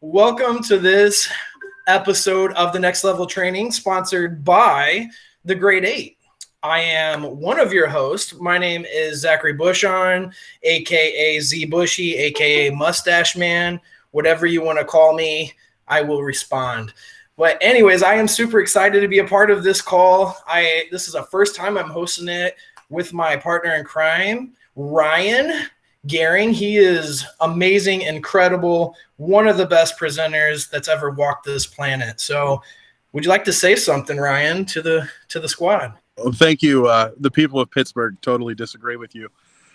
Welcome to this episode of the Next Level Training, sponsored by the Grade 8. I am one of your hosts. My name is Zachary Bushon, aka Z Bushy, aka Mustache Man. Whatever you want to call me, I will respond. But anyways, I am super excited to be a part of this call. This is the first time I'm hosting it with my partner in crime, Ryan Gehring. He is amazing, incredible, one of the best presenters that's ever walked this planet. So would you like to say something, Ryan, to the squad? Well, thank you. The people of Pittsburgh totally disagree with you.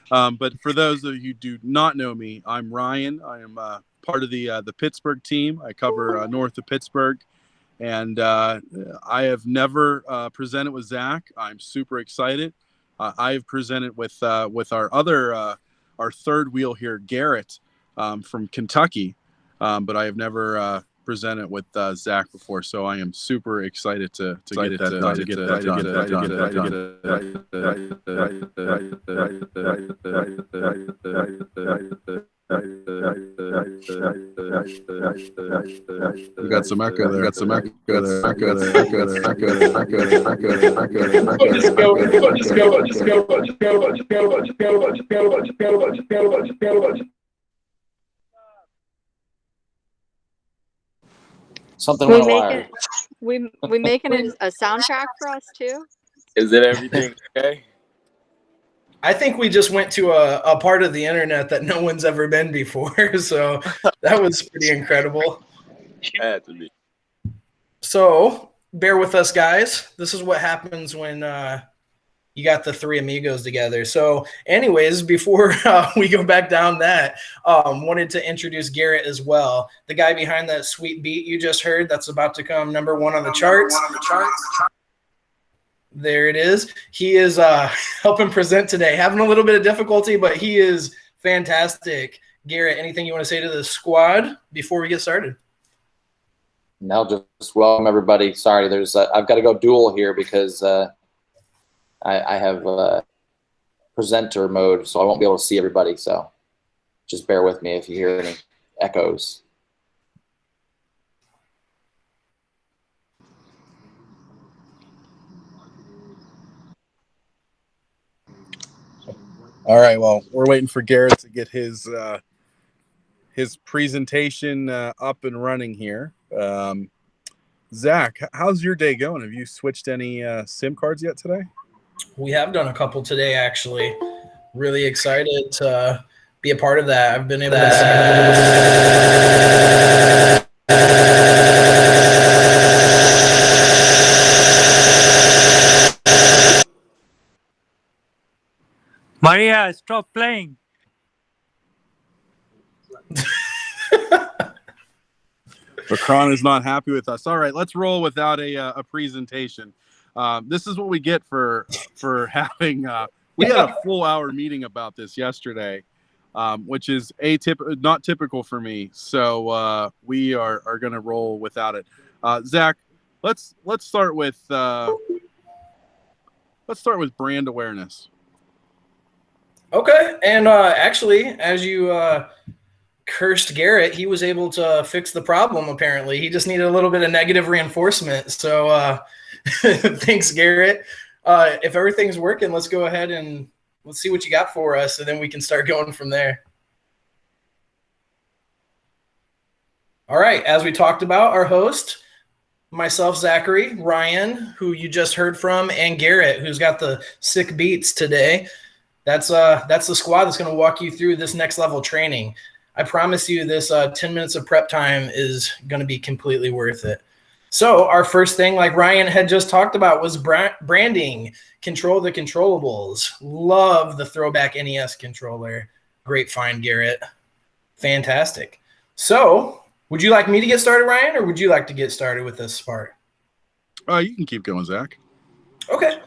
But for those of you who do not know me, I'm Ryan. I am part of the Pittsburgh team. I cover north of Pittsburgh. And I have never presented with Zach. I'm super excited. I've presented with our third wheel here, Garrett, from Kentucky. But I have never presented with Zach before, so I am super excited to get it done. We got some echo there. Let's go. Something we went wild. We making a soundtrack for us too? Is it everything okay? I think we just went to a part of the internet that no one's ever been before, so that was pretty incredible. Had to be. So bear with us, guys. This is what happens when you got the three amigos together. So anyways, before we go back down that, wanted to introduce Garrett as well. The guy behind that sweet beat you just heard that's about to come number one on the charts. There it is. He is helping present today. Having a little bit of difficulty, but he is fantastic. Garrett, anything you want to say to the squad before we get started? No, just welcome everybody. Sorry, I've got to go dual here because I have presenter mode, so I won't be able to see everybody. So just bear with me if you hear any echoes. All right, well, we're waiting for Garrett to get his presentation up and running here. Zach, how's your day going? Have you switched any SIM cards yet today? We have done a couple today, actually. Really excited to be a part of that. I've been able Maria, stop playing. Bakran is not happy with us. All right, let's roll without a presentation. This is what we get for having we had a full hour meeting about this yesterday, which is not typical for me. So we are going to roll without it. Zach, let's start with brand awareness. Okay, and actually, as you cursed Garrett, he was able to fix the problem, apparently. He just needed a little bit of negative reinforcement. So thanks, Garrett. If everything's working, let's go ahead and let's see what you got for us, and then we can start going from there. All right, as we talked about, our host, myself, Zachary, Ryan, who you just heard from, and Garrett, who's got the sick beats today. That's the squad that's going to walk you through this next level training. I promise you this 10 minutes of prep time is going to be completely worth it. So our first thing, like Ryan had just talked about, was branding. Control the controllables. Love the throwback NES controller. Great find, Garrett. Fantastic. So would you like me to get started, Ryan, or would you like to get started with this part? You can keep going, Zach. Okay.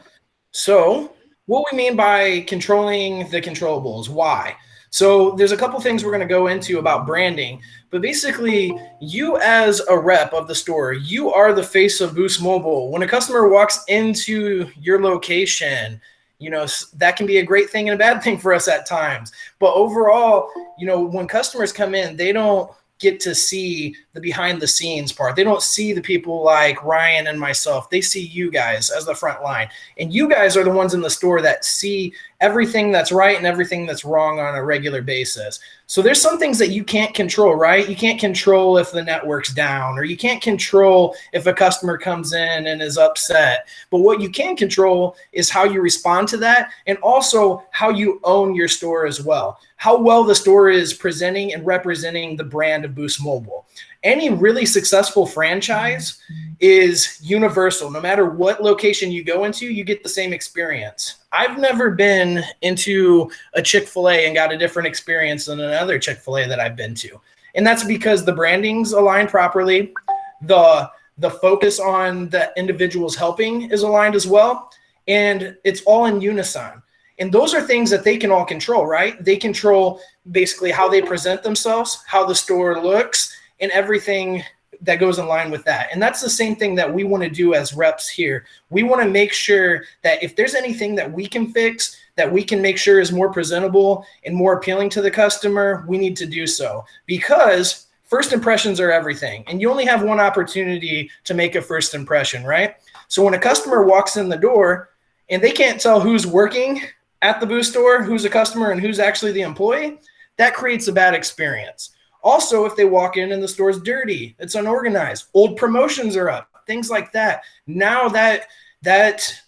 So what we mean by controlling the controllables, why? So there's a couple things we're going to go into about branding, but basically you as a rep of the store, you are the face of Boost Mobile. When a customer walks into your location, you know, that can be a great thing and a bad thing for us at times. But overall, you know, when customers come in, they don't get to see the behind the scenes part. They don't see the people like Ryan and myself. They see you guys as the front line. And you guys are the ones in the store that see everything that's right and everything that's wrong on a regular basis. So there's some things that you can't control, right? You can't control if the network's down, or you can't control if a customer comes in and is upset. But what you can control is how you respond to that, and also how you own your store as well. How well the store is presenting and representing the brand of Boost Mobile. Any really successful franchise is universal. No matter what location you go into, you get the same experience. I've never been into a Chick-fil-A and got a different experience than another Chick-fil-A that I've been to. And that's because the branding's aligned properly. The focus on the individuals helping is aligned as well. And it's all in unison. And those are things that they can all control, right? They control basically how they present themselves, how the store looks, and everything that goes in line with that. And that's the same thing that we want to do as reps here. We want to make sure that if there's anything that we can fix, that we can make sure is more presentable and more appealing to the customer, we need to do so. Because first impressions are everything. And you only have one opportunity to make a first impression, right? So when a customer walks in the door and they can't tell who's working at the Boost store, who's a customer and who's actually the employee, that creates a bad experience. Also, if they walk in and the store's dirty, it's unorganized, old promotions are up, things like that. Now that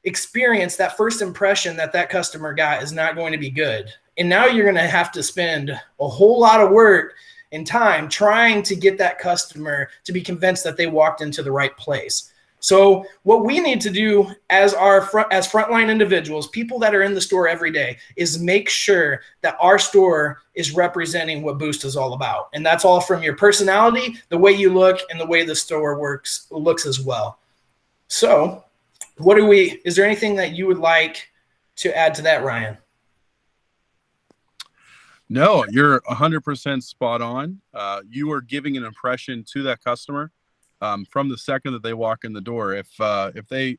experience, that first impression that customer got is not going to be good. And now you're going to have to spend a whole lot of work and time trying to get that customer to be convinced that they walked into the right place. So what we need to do as frontline individuals, people that are in the store every day, is make sure that our store is representing what Boost is all about. And that's all from your personality, the way you look, and the way the store looks as well. So is there anything that you would like to add to that, Ryan? No, you're 100% spot on. You are giving an impression to that customer from the second that they walk in the door. If they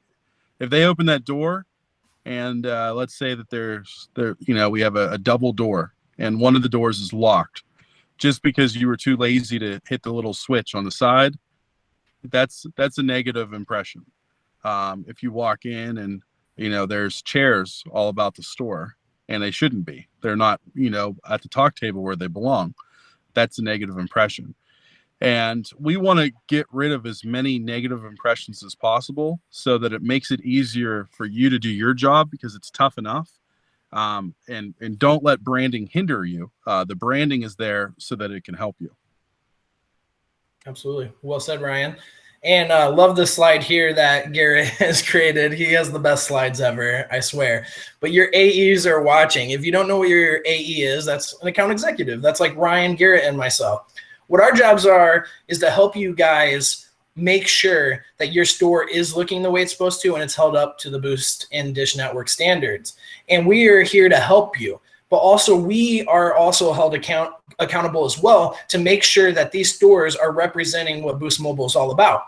open that door, and let's say that we have a double door and one of the doors is locked, just because you were too lazy to hit the little switch on the side, that's a negative impression. If you walk in and there's chairs all about the store, and they shouldn't be. They're not, at the talk table where they belong. That's a negative impression. And we want to get rid of as many negative impressions as possible so that it makes it easier for you to do your job, because it's tough enough. And don't let branding hinder you. The branding is there so that it can help you. Absolutely. Well said, Ryan. And love the slide here that Garrett has created. He has the best slides ever, I swear. But your AEs are watching. If you don't know what your AE is, that's an account executive. That's like Ryan, Garrett, and myself. What our jobs are is to help you guys make sure that your store is looking the way it's supposed to and it's held up to the Boost and Dish Network standards. And we are here to help you. But also we are also held accountable as well to make sure that these stores are representing what Boost Mobile is all about.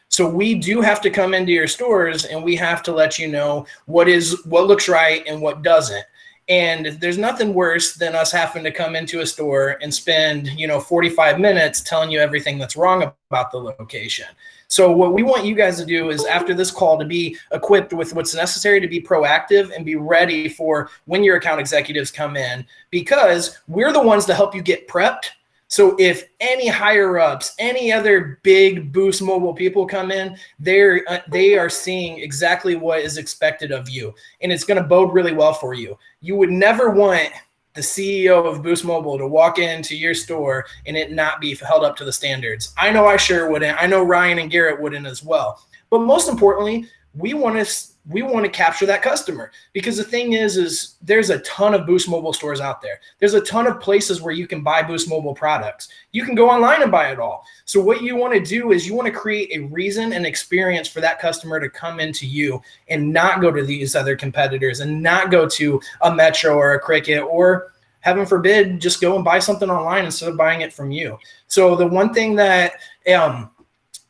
So we do have to come into your stores and we have to let you know what looks right and what doesn't. And there's nothing worse than us having to come into a store and spend, 45 minutes telling you everything that's wrong about the location. So what we want you guys to do is, after this call, to be equipped with what's necessary to be proactive and be ready for when your account executives come in, because we're the ones to help you get prepped. So if any higher ups, any other big Boost Mobile people come in, they are seeing exactly what is expected of you, and it's going to bode really well for you. You would never want the CEO of Boost Mobile to walk into your store and it not be held up to the standards. I know I sure wouldn't. I know Ryan and Garrett wouldn't as well. But most importantly, we want to capture that customer, because the thing is there's a ton of Boost Mobile stores out there. There's a ton of places where you can buy Boost Mobile products. You can go online and buy it all. So what you want to do is you want to create a reason and experience for that customer to come into you and not go to these other competitors and not go to a Metro or a Cricket, or heaven forbid, just go and buy something online instead of buying it from you. So the one thing that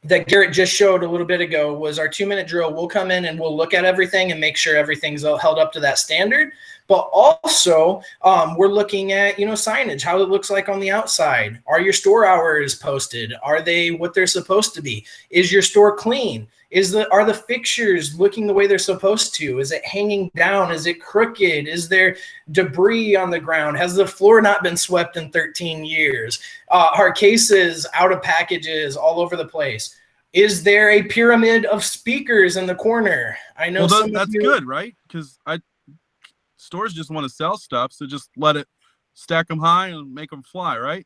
that Garrett just showed a little bit ago was our 2-minute drill. We'll come in and we'll look at everything and make sure everything's held up to that standard. But also, we're looking at, signage, how it looks like on the outside. Are your store hours posted? Are they what they're supposed to be? Is your store clean? Are the fixtures looking the way they're supposed to? Is it hanging down? Is it crooked? Is there debris on the ground? Has the floor not been swept in 13 years? Are cases out of packages all over the place? Is there a pyramid of speakers in the corner? I know that's good, right? Because stores just want to sell stuff, so just let it stack them high and make them fly, right?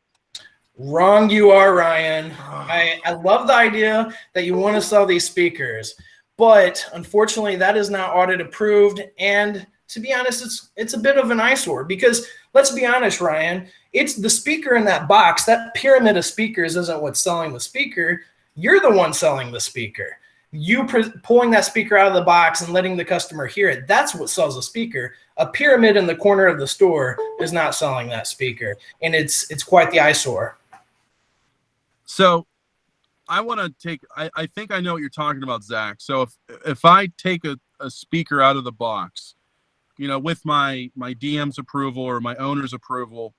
Wrong you are, Ryan. I love the idea that you want to sell these speakers, but unfortunately that is not audit approved. And to be honest, it's a bit of an eyesore, because let's be honest, Ryan, it's the speaker in that box. That pyramid of speakers isn't what's selling the speaker. You're the one selling the speaker. You pulling that speaker out of the box and letting the customer hear it, that's what sells the speaker. A pyramid in the corner of the store is not selling that speaker, and it's quite the eyesore. So I want to take, I think I know what you're talking about, Zach. So if I take a speaker out of the box, with my DM's approval or my owner's approval,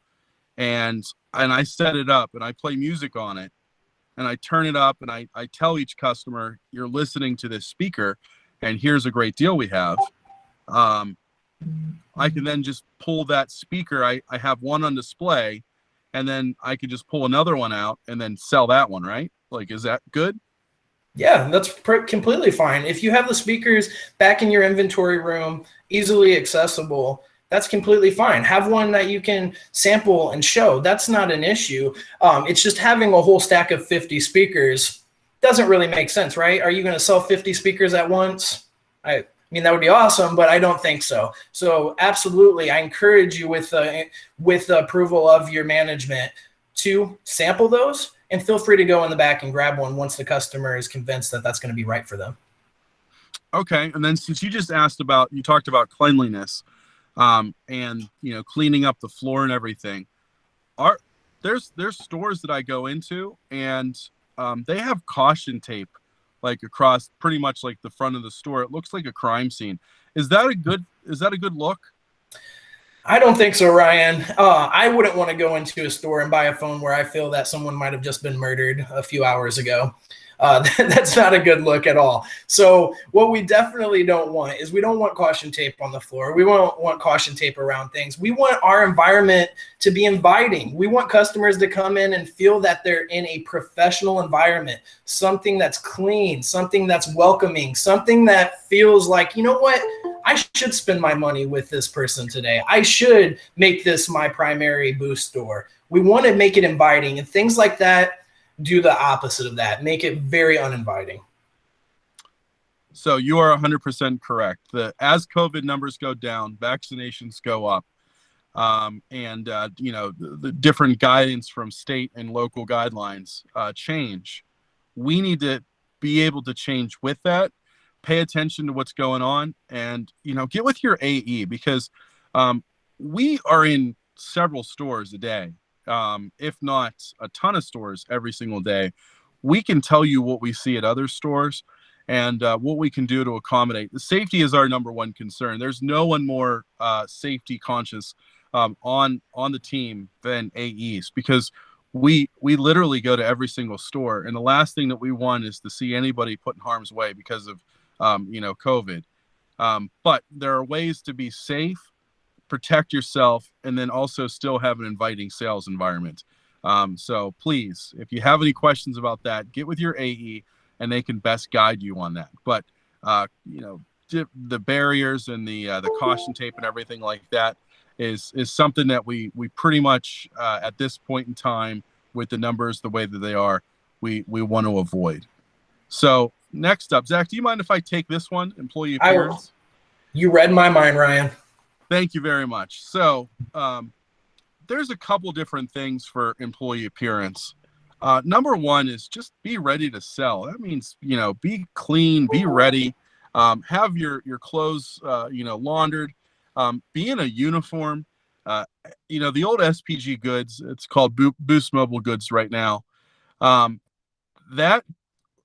and I set it up and I play music on it and I turn it up and I tell each customer, you're listening to this speaker and here's a great deal we have. I can then just pull that speaker. I have one on display, and then I could just pull another one out and then sell that one, right? Like, is that good? Yeah, that's completely fine. If you have the speakers back in your inventory room, easily accessible, that's completely fine. Have one that you can sample and show. That's not an issue. It's just having a whole stack of 50 speakers doesn't really make sense, right? Are you going to sell 50 speakers at once? I mean, that would be awesome, but I don't think so. So absolutely, I encourage you with the approval of your management to sample those, and feel free to go in the back and grab one once the customer is convinced that that's going to be right for them. Okay, and then since you just you talked about cleanliness, and cleaning up the floor and everything. There's stores that I go into, and they have caution tape like across pretty much like the front of the store. It looks like a crime scene. Is that a good look? I don't think so, Ryan. I wouldn't want to go into a store and buy a phone where I feel that someone might have just been murdered a few hours ago. That's not a good look at all. So what we definitely don't want is, we don't want caution tape on the floor. We won't want caution tape around things. We want our environment to be inviting. We want customers to come in and feel that they're in a professional environment, something that's clean, something that's welcoming, something that feels like, you know what, I should spend my money with this person today. I should make this my primary booth store. We want to make it inviting, and things like that do the opposite of that, make it very uninviting. So you are 100% correct. As COVID numbers go down, vaccinations go up, and the different guidance from state and local guidelines change. We need to be able to change with that, pay attention to what's going on, and get with your AE, because we are in several stores a day. If not a ton of stores every single day. We can tell you what we see at other stores and what we can do to accommodate. The safety is our number one concern. There's no one more safety conscious on the team than AEs, because we literally go to every single store, and the last thing that we want is to see anybody put in harm's way because of COVID. But there are ways to be safe, protect yourself, and then also still have an inviting sales environment. So please, if you have any questions about that, get with your AE and they can best guide you on that. But the barriers and the caution tape and everything like that is something that we pretty much at this point in time, with the numbers the way that they are, we want to avoid. So next up, Zach, do you mind if I take this one, employee appearance? You read my mind, Ryan. Thank you very much. So there's a couple different things for employee appearance. Number one is just be ready to sell. That means, be clean, be ready, have your clothes, laundered, be in a uniform. The old SPG goods, it's called Boost Mobile Goods right now. That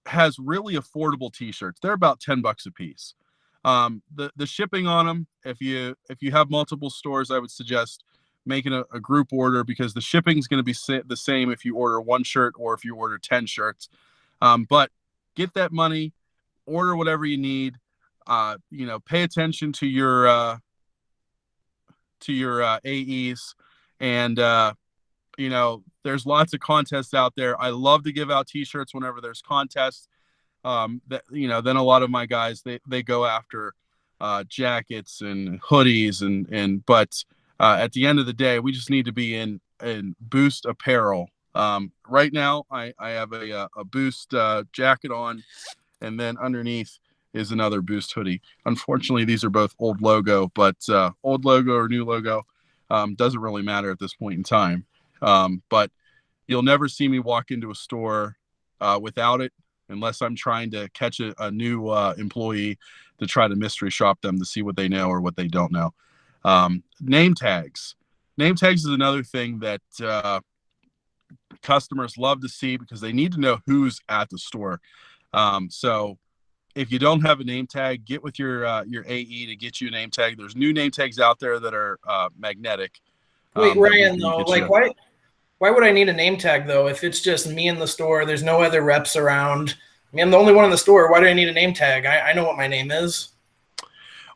has really affordable t-shirts. They're about $10 a piece. The shipping on them, if you have multiple stores, I would suggest making a group order, because the shipping is going to be the same if you order one shirt or if you order 10 shirts. But get that money, order whatever you need. Pay attention to your AEs, and there's lots of contests out there. I love to give out t-shirts whenever there's contests. Then a lot of my guys, they go after jackets and hoodies, but at the end of the day, we just need to be in Boost apparel. Right now I have a Boost jacket on, and then underneath is another Boost hoodie. Unfortunately, these are both old logo, but old logo or new logo doesn't really matter at this point in time. But you'll never see me walk into a store without it, unless I'm trying to catch a new employee to try to mystery shop them to see what they know or what they don't know. Name tags. Name tags is another thing that customers love to see, because they need to know who's at the store. So if you don't have a name tag, get with your AE to get you a name tag. There's new name tags out there that are magnetic. Wait, Ryan, though, like why would I need a name tag, though, if it's just me in the store? There's no other reps around. I mean, I'm the only one in the store. Why do I need a name tag? I know what my name is.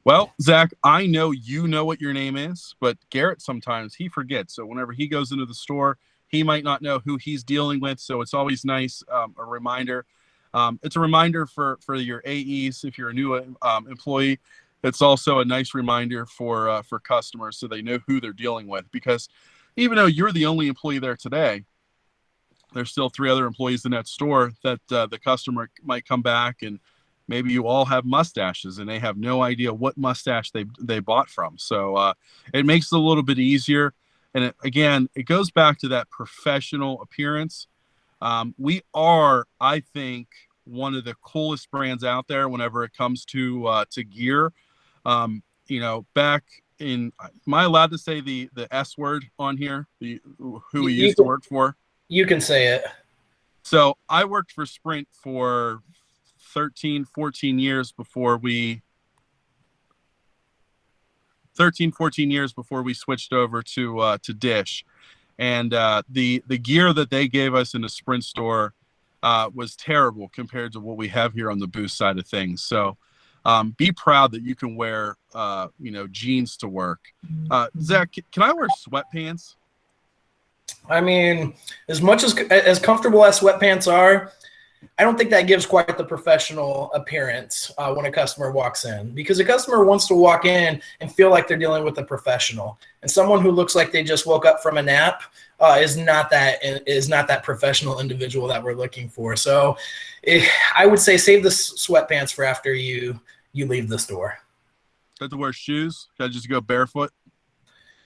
Well, Zach, I know you know what your name is, but Garrett, sometimes he forgets. So whenever he goes into the store, he might not know who he's dealing with. So it's always nice, a reminder. It's a reminder for your AEs if you're a new employee. It's also a nice reminder for customers, so they know who they're dealing with. Because even though you're the only employee there today, there's still 3 other employees in that store that the customer might come back, and maybe you all have mustaches and they have no idea what mustache they bought from. So it makes it a little bit easier. And it goes back to that professional appearance. We are, I think, one of the coolest brands out there whenever it comes to gear. Back in, am I allowed to say the S word on here? Who we used to work for? You can say it. So I worked for Sprint for 14 years before we switched over to Dish. And the gear that they gave us in the Sprint store was terrible compared to what we have here on the Boost side of things. So be proud that you can wear jeans to work. Zach, can I wear sweatpants? I mean, as much as comfortable as sweatpants are, I don't think that gives quite the professional appearance when a customer walks in, because a customer wants to walk in and feel like they're dealing with a professional, and someone who looks like they just woke up from a nap is not that professional individual that we're looking for. So I would say save the sweatpants for after you leave the store. Got to wear shoes? Got to just go barefoot?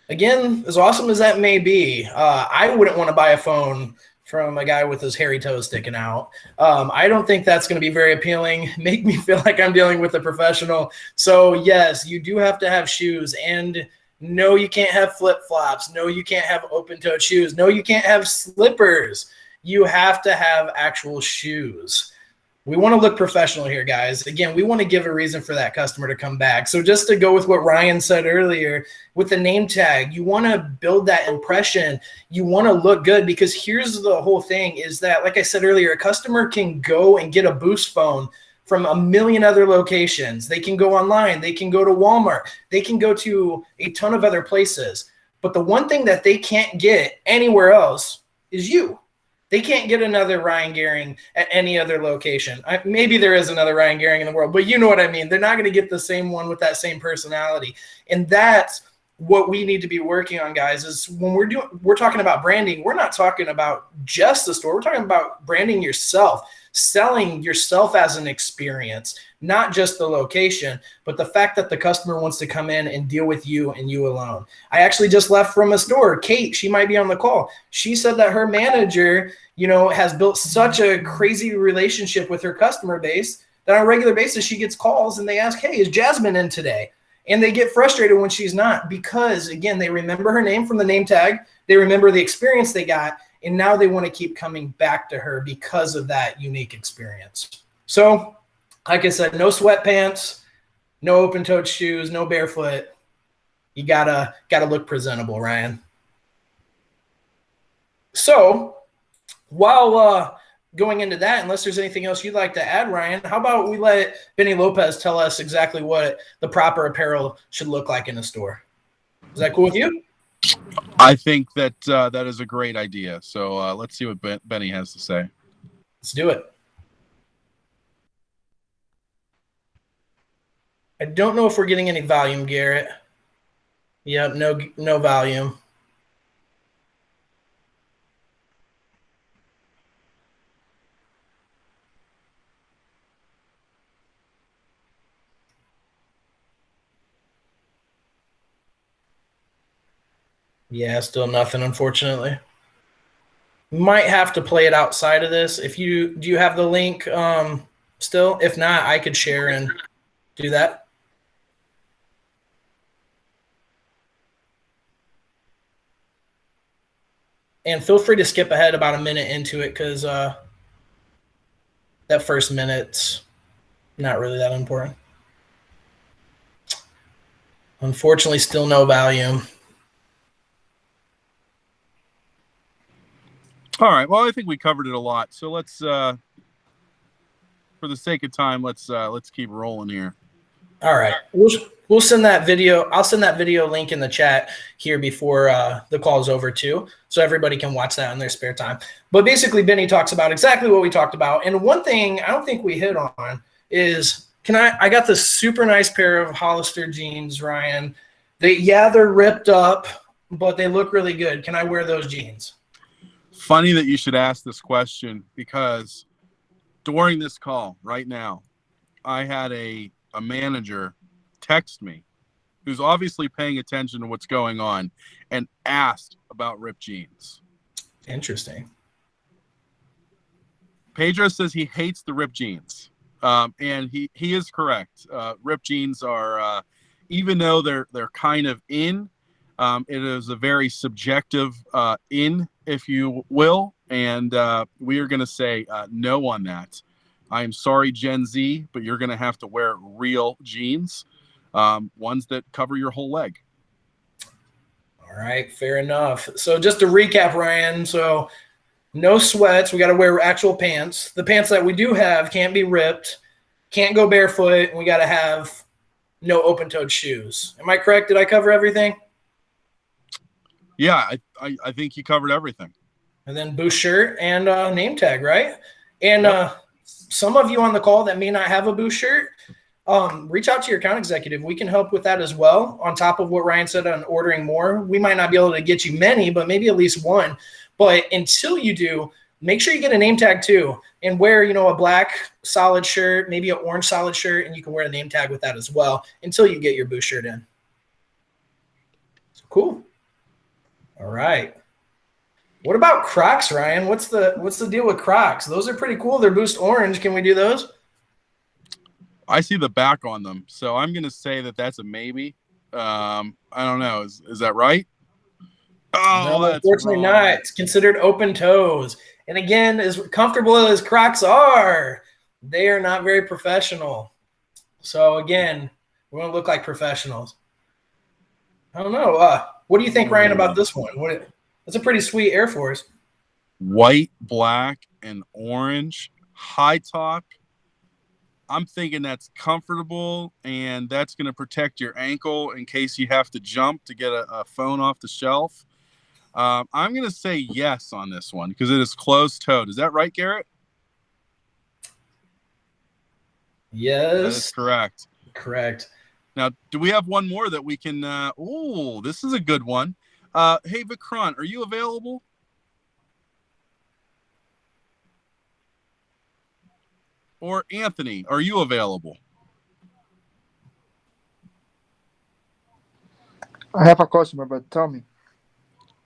Again, as awesome as that may be, I wouldn't want to buy a phone from a guy with his hairy toes sticking out. I don't think that's going to be very appealing. Make me feel like I'm dealing with a professional. So yes, you do have to have shoes, and no, you can't have flip-flops. No, you can't have open-toed shoes. No, you can't have slippers. You have to have actual shoes. We want to look professional here, guys. Again, we want to give a reason for that customer to come back. So just to go with what Ryan said earlier, with the name tag, you want to build that impression. You want to look good, because here's the whole thing is that, like I said earlier, a customer can go and get a Boost phone from a million other locations. They can go online. They can go to Walmart. They can go to a ton of other places. But the one thing that they can't get anywhere else is you. They can't get another Ryan Gehring at any other location. Maybe there is another Ryan Gehring in the world, but you know what I mean. They're not going to get the same one with that same personality. And that's what we need to be working on, guys, is when we're talking about branding, we're not talking about just the store. We're talking about branding yourself, selling yourself as an experience, not just the location, but the fact that the customer wants to come in and deal with you and you alone. I actually just left from a store. Kate, she might be on the call. She said that her manager, has built such a crazy relationship with her customer base that on a regular basis, she gets calls and they ask, hey, is Jasmine in today? And they get frustrated when she's not, because again, they remember her name from the name tag. They remember the experience they got, And now they want to keep coming back to her because of that unique experience. So, like I said, no sweatpants, no open-toed shoes, no barefoot. You gotta look presentable, Ryan. So, while going into that, unless there's anything else you'd like to add, Ryan, how about we let Benny Lopez tell us exactly what the proper apparel should look like in a store? Is that cool with you? I think that that is a great idea. So let's see what Benny has to say. Let's do it. I don't know if we're getting any volume, Garrett. Yep, no volume. Yeah, still nothing, unfortunately. Might have to play it outside of this. Do you have the link still? If not, I could share and do that. And feel free to skip ahead about a minute into it because that first minute's not really that important. Unfortunately, still no volume. All right. Well, I think we covered it a lot. So let's, for the sake of time, let's keep rolling here. All right. We'll send that video. I'll send that video link in the chat here before the call is over too, so everybody can watch that in their spare time. But basically, Benny talks about exactly what we talked about. And one thing I don't think we hit on is, I got this super nice pair of Hollister jeans, Ryan. They're ripped up, but they look really good. Can I wear those jeans? Funny that you should ask this question, because during this call right now, I had a manager text me who's obviously paying attention to what's going on and asked about ripped jeans. Interesting. Pedro says he hates the ripped jeans. And he is correct. Ripped jeans are, even though they're kind of in, it is a very subjective in, if you will. And we are going to say no on that. I am sorry, Gen Z, but you're going to have to wear real jeans, ones that cover your whole leg. All right, fair enough. So just to recap, Ryan, so no sweats. We got to wear actual pants. The pants that we do have can't be ripped, can't go barefoot, and we got to have no open-toed shoes. Am I correct? Did I cover everything? Yeah, I think you covered everything. And then boost shirt and name tag, right? And some of you on the call that may not have a boost shirt, reach out to your account executive. We can help with that as well. On top of what Ryan said on ordering more, we might not be able to get you many, but maybe at least one. But until you do, make sure you get a name tag too, and wear, a black solid shirt, maybe an orange solid shirt, and you can wear a name tag with that as well until you get your boost shirt in. So cool. All right. What about Crocs, Ryan? What's the deal with Crocs? Those are pretty cool. They're boost orange. Can we do those? I see the back on them, so I'm going to say that that's a maybe. I don't know. Is that right? Oh, no, unfortunately not. It's considered open toes. And again, as comfortable as Crocs are, they are not very professional. So again, we want to look like professionals. I don't know. What do you think, Ryan, about this one? It's a pretty sweet Air Force. White, black, and orange, high top. I'm thinking that's comfortable, and that's going to protect your ankle in case you have to jump to get a phone off the shelf. I'm going to say yes on this one because it is closed-toed. Is that right, Garrett? Yes. That is correct. Correct. Now, do we have one more that we can this is a good one. Hey, Vikram, are you available? Or Anthony, are you available? I have a customer, but tell me.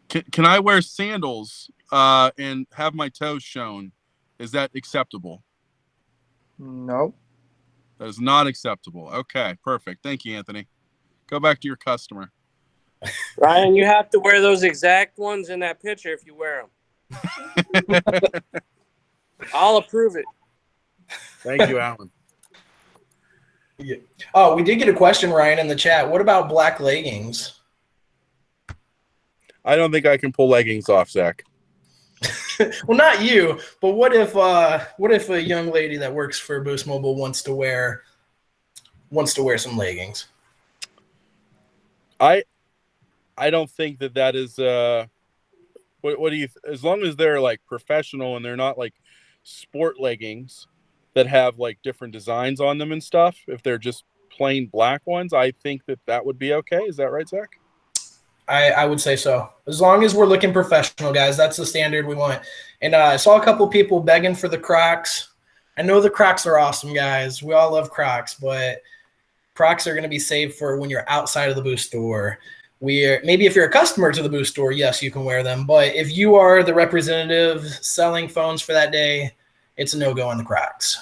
Can I wear sandals and have my toes shown? Is that acceptable? No. That is not acceptable. Okay, perfect. Thank you, Anthony. Go back to your customer. Ryan, you have to wear those exact ones in that picture if you wear them. I'll approve it. Thank you, Alan. Yeah. Oh, we did get a question, Ryan, in the chat. What about black leggings? I don't think I can pull leggings off, Zach. Well, not you, but what if a young lady that works for Boost Mobile wants to wear some leggings? I don't think that is what do you as long as they're like professional and they're not like sport leggings that have like different designs on them and stuff. If they're just plain black ones, I think that would be okay. Is that right, Zach? I would say so. As long as we're looking professional, guys, that's the standard we want. And I saw a couple people begging for the Crocs. I know the Crocs are awesome, guys. We all love Crocs, but Crocs are going to be saved for when you're outside of the Boost store. Maybe if you're a customer to the Boost store, yes, you can wear them. But if you are the representative selling phones for that day, it's a no-go on the Crocs.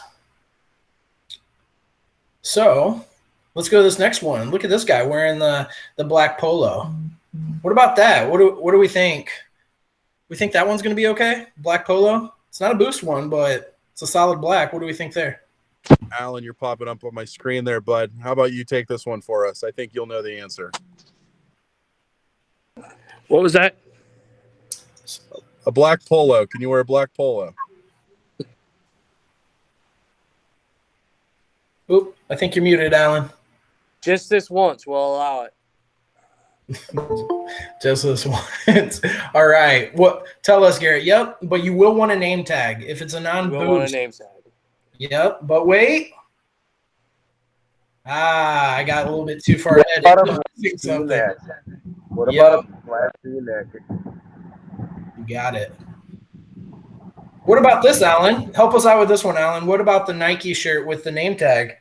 So let's go to this next one. Look at this guy wearing the black polo. What about that? What do we think? We think that one's going to be okay? Black polo? It's not a Boost one, but it's a solid black. What do we think there? Alan, you're popping up on my screen there, bud. How about you take this one for us? I think you'll know the answer. What was that? A black polo. Can you wear a black polo? Oop, I think you're muted, Alan. Just this once. We'll allow it. Just this once. All right. What? Tell us, Garrett. Yep, but you will want a name tag if it's a non-Boost. We'll want a name tag. Yep, but wait. I got a little bit too far ahead. What about a black V-neck? You got it. What about this, Alan? Help us out with this one, Alan. What about the Nike shirt with the name tag?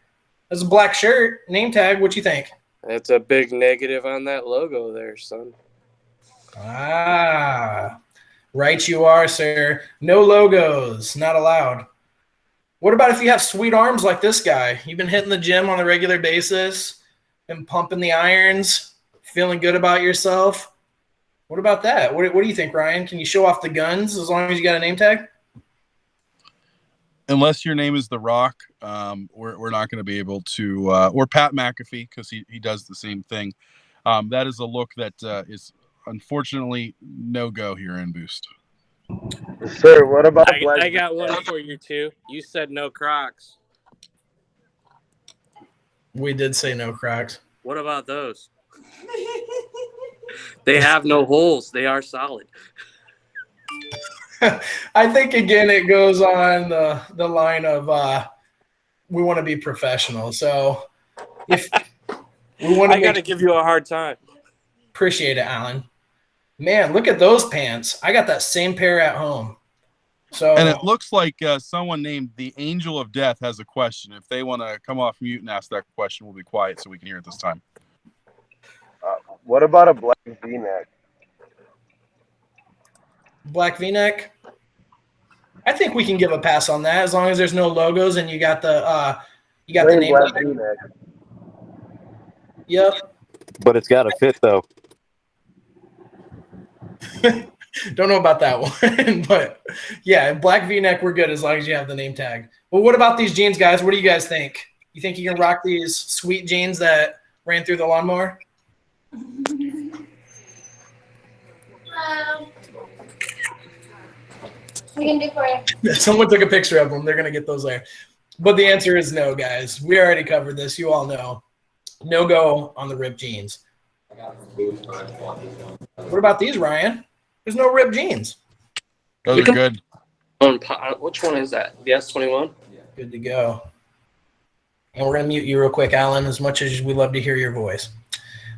That's a black shirt, name tag. What you think? That's a big negative on that logo there, son. Right you are, sir. No logos, not allowed. What about if you have sweet arms like this guy? You've been hitting the gym on a regular basis and pumping the irons, feeling good about yourself. What about that? What do you think, Ryan? Can you show off the guns as long as you got a name tag? Unless your name is The Rock, we're not going to be able to, or Pat McAfee, because he does the same thing. That is a look that is unfortunately no-go here in Boost. Sir, what about I got one for you, too. You said no Crocs. We did say no Crocs. What about those? They have no holes. They are solid. I think, again, it goes on the line of we want to be professional. So if we want to, I got to give you a hard time. Appreciate it, Alan. Man, look at those pants. I got that same pair at home. So, and it looks like someone named the Angel of Death has a question. If they want to come off mute and ask that question, we'll be quiet so we can hear it this time. What about a black V-neck? Black V-neck. I think we can give a pass on that as long as there's no logos and you got the name. Black V-neck. Yep. But it's got to fit though. Don't know about that one, but yeah, black V-neck, we're good as long as you have the name tag. Well, what about these jeans, guys? What do you guys think? You think you can rock these sweet jeans that ran through the lawnmower? We can do for you. Someone took a picture of them. They're going to get those there. But the answer is no, guys. We already covered this. You all know. No go on the ripped jeans. What about these, Ryan? There's no ripped jeans. Those are good. Which one is that? The S21? Good to go. And we're going to mute you real quick, Alan, as much as we love to hear your voice.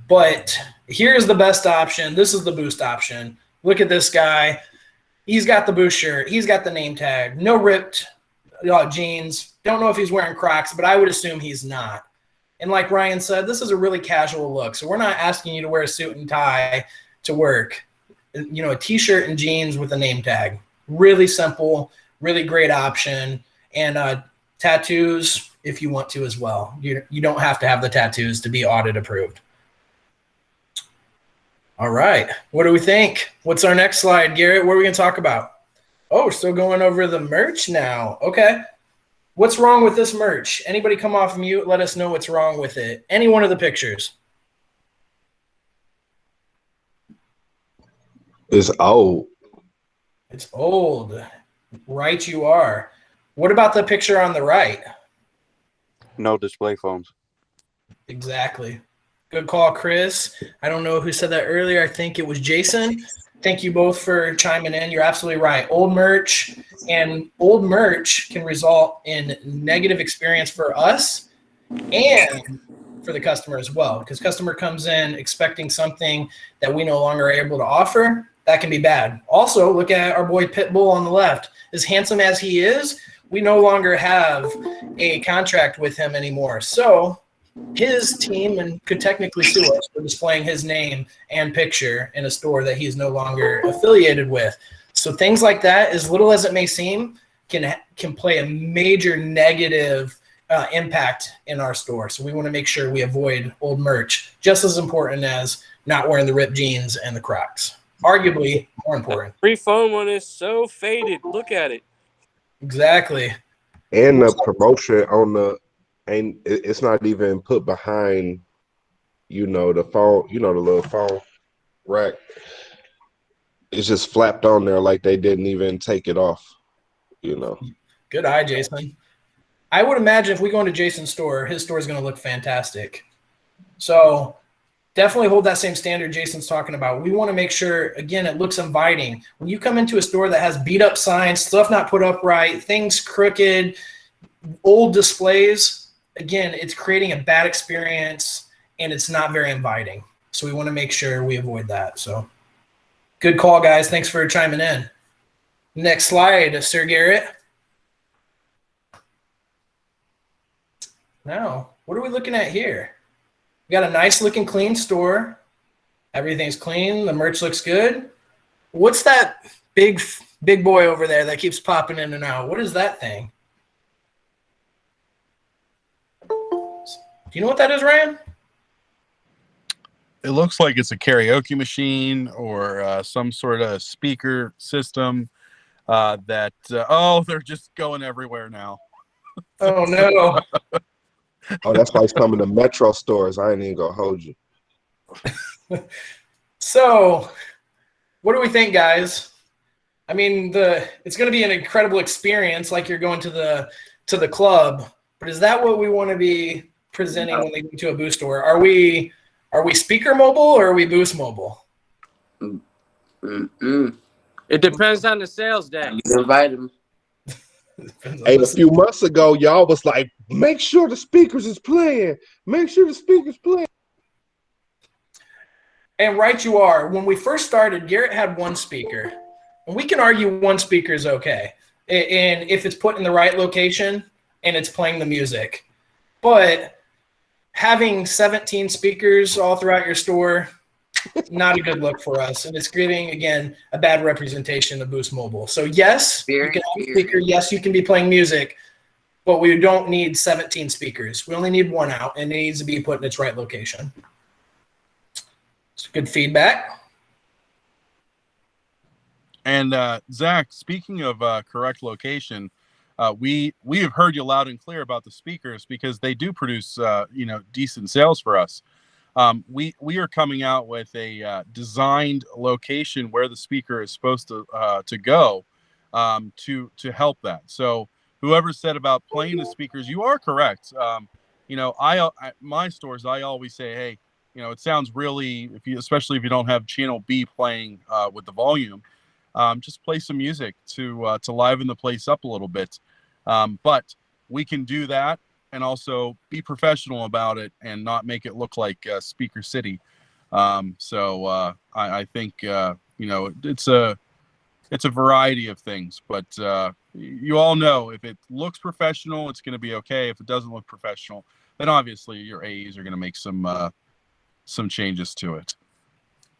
But here's the best option. This is the Boost option. Look at this guy. He's got the Boost shirt. He's got the name tag. No ripped jeans. Don't know if he's wearing Crocs, but I would assume he's not. And like Ryan said, this is a really casual look. So we're not asking you to wear a suit and tie to work. You know, a T-shirt and jeans with a name tag. Really simple, really great option. And tattoos if you want to as well. You don't have to have the tattoos to be audit approved. All right. What do we think? What's our next slide, Garrett? What are we going to talk about? Oh, we're still going over the merch now. Okay. What's wrong with this merch? Anybody come off mute? Let us know what's wrong with it. Any one of the pictures. It's old. It's old. Right, you are. What about the picture on the right? No display phones. Exactly. Good call, Chris. I don't know who said that earlier. I think it was Jason. Thank you both for chiming in. You're absolutely right. Old merch can result in negative experience for us and for the customer as well, because customer comes in expecting something that we no longer are able to offer. That can be bad. Also, look at our boy Pitbull on the left. As handsome as he is, we no longer have a contract with him anymore. So his team and could technically sue us for displaying his name and picture in a store that he's no longer affiliated with. So things like that, as little as it may seem, can play a major negative impact in our store. So we want to make sure we avoid old merch, just as important as not wearing the ripped jeans and the Crocs. Arguably more important. Free phone one is so faded. Look at it. Exactly. And the promotion on the it's not even put behind, the phone, the little phone rack. It's just flapped on there like they didn't even take it off, Good eye, Jason. I would imagine if we go into Jason's store, his store is going to look fantastic. So definitely hold that same standard Jason's talking about. We want to make sure, again, it looks inviting. When you come into a store that has beat up signs, stuff not put up right, things crooked, old displays, again, it's creating a bad experience and it's not very inviting. So we want to make sure we avoid that. So good call, guys. Thanks for chiming in. Next slide, Sir Garrett. Now, what are we looking at here? We got a nice looking clean store. Everything's clean. The merch looks good. What's that big boy over there that keeps popping in and out? What is that thing? Do you know what that is, Ryan? It looks like it's a karaoke machine or some sort of speaker system they're just going everywhere now. Oh, no. Oh, that's like some of the Metro stores. I ain't even gonna hold you. So, what do we think, guys? I mean, it's going to be an incredible experience, like you're going to the club. But is that what we want to be presenting when they go to a booth store? Are we speaker mobile or are we booth mobile? It depends on the sales day. You invite them. Hey, a few months ago, y'all was like, make sure the speakers is playing. Make sure the speakers playing. And right you are. When we first started, Garrett had one speaker. And we can argue one speaker is okay. And if it's put in the right location and it's playing the music. But having 17 speakers all throughout your store, not a good look for us. And it's giving, again, a bad representation of Boost Mobile. So yes, you can have a speaker. Yes, you can be playing music. But we don't need 17 speakers. We only need one out, and it needs to be put in its right location. It's good feedback. And Zach, speaking of correct location, we have heard you loud and clear about the speakers because they do produce decent sales for us. We are coming out with a designed location where the speaker is supposed to go to help that. So whoever said about playing the speakers, you are correct. My stores, I always say, hey, it sounds really, especially if you don't have channel B playing with the volume, just play some music to liven the place up a little bit. But we can do that and also be professional about it and not make it look like Speaker City. So I think it's a variety of things, but you all know if it looks professional, it's going to be okay. If it doesn't look professional, then obviously your AEs are going to make some changes to it.